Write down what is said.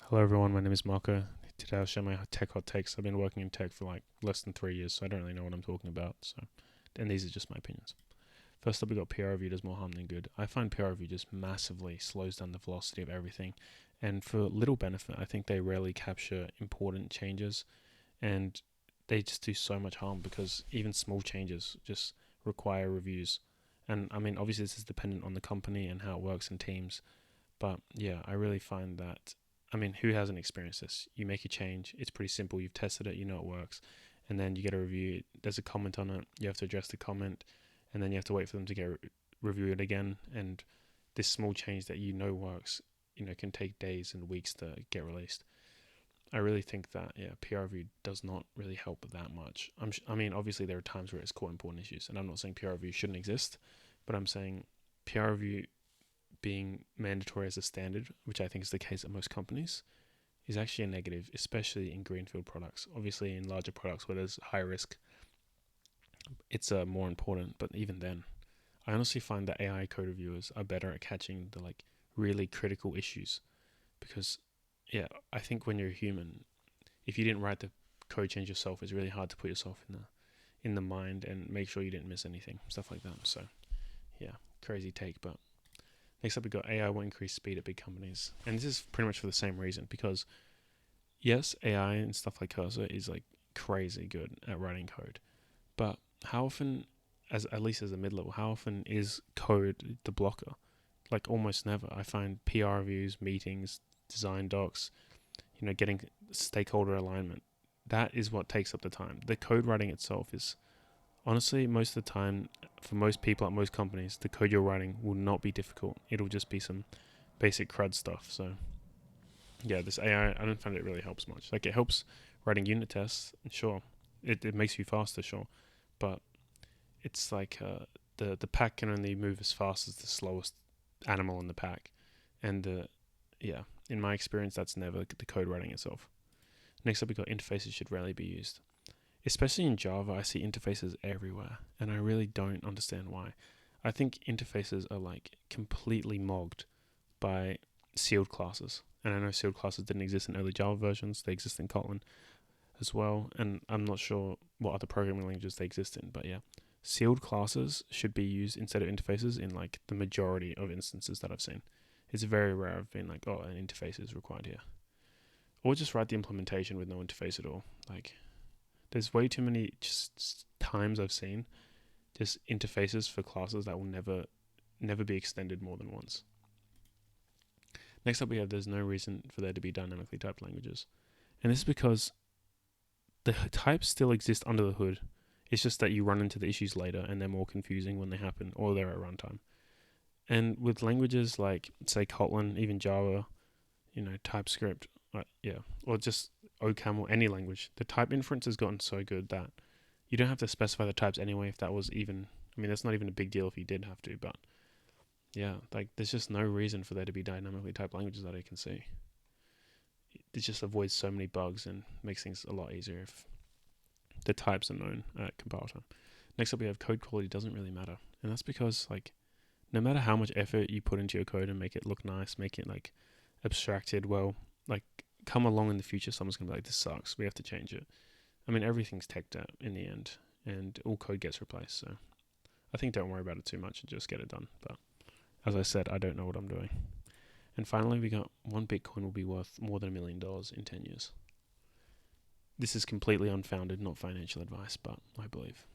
Hello everyone, my name is Marco. Today I'll share my tech hot takes. I've been working in tech for like less than 3 years, so I don't really know what I'm talking about. And these are just my opinions. First up, we got PR review does more harm than good. I find PR review just massively slows down the velocity of everything, and for little benefit, I think they rarely capture important changes, and they just do so much harm because even small changes just require reviews. And I mean, obviously, this is dependent on the company and how it works in teams, but yeah, I really find that. I mean, who hasn't experienced this? You make a change, it's pretty simple, you've tested it, you know it works, and then you get a review, there's a comment on it, you have to address the comment, and then you have to wait for them to review it again. And this small change that you know works, can take days and weeks to get released. I really think that, yeah, PR review does not really help that much. I mean, obviously, there are times where it's caught important issues, and I'm not saying PR review shouldn't exist, but I'm saying PR review being mandatory as a standard, which I think is the case at most companies, is actually a negative, especially in greenfield products. Obviously, in larger products where there's high risk, it's more important. But even then, I honestly find that AI code reviewers are better at catching the really critical issues because, yeah, I think when you're a human, if you didn't write the code change yourself, it's really hard to put yourself in the mind and make sure you didn't miss anything, stuff like that. So, yeah, crazy take, but next up, we got AI will increase speed at big companies. And this is pretty much for the same reason because, yes, AI and stuff like Cursor is like crazy good at writing code. But how often, as at least as a mid level, how often is code the blocker? Like almost never. I find PR reviews, meetings, design docs, getting stakeholder alignment. That is what takes up the time. The code writing itself is honestly, most of the time, for most people at most companies, the code you're writing will not be difficult. It'll just be some basic CRUD stuff. So, yeah, this AI, I don't find it really helps much. Like, it helps writing unit tests, sure. It makes you faster, sure. But it's like the pack can only move as fast as the slowest animal in the pack. And, yeah, in my experience, that's never the code writing itself. Next up, we got interfaces should rarely be used. Especially in Java, I see interfaces everywhere, and I really don't understand why. I think interfaces are like completely mogged by sealed classes. And I know sealed classes didn't exist in early Java versions, they exist in Kotlin as well, and I'm not sure what other programming languages they exist in, but yeah. Sealed classes should be used instead of interfaces in like the majority of instances that I've seen. It's very rare I've been like, oh, an interface is required here. Or just write the implementation with no interface at all. Like, there's way too many just times I've seen just interfaces for classes that will never be extended more than once. Next up, we have there's no reason for there to be dynamically typed languages, and this is because the types still exist under the hood. It's just that you run into the issues later, and they're more confusing when they happen, or they're at runtime. And with languages like say Kotlin, even Java, TypeScript, yeah, or just OCaml, any language, the type inference has gotten so good that you don't have to specify the types anyway. If that was even, I mean, that's not even a big deal if you did have to, but yeah, like there's just no reason for there to be dynamically typed languages that I can see. It just avoids so many bugs and makes things a lot easier if the types are known at compile time. Next up, we have code quality doesn't really matter, and that's because like no matter how much effort you put into your code and make it look nice, make it like abstracted, well, like come along in the future, someone's gonna be like, this sucks, we have to change it. I mean, everything's teched out in the end, and all code gets replaced. So I think don't worry about it too much and just get it done. But as I said, I don't know what I'm doing. And finally, we got one Bitcoin will be worth more than $1 million in 10 years. This is completely unfounded, not financial advice, but I believe.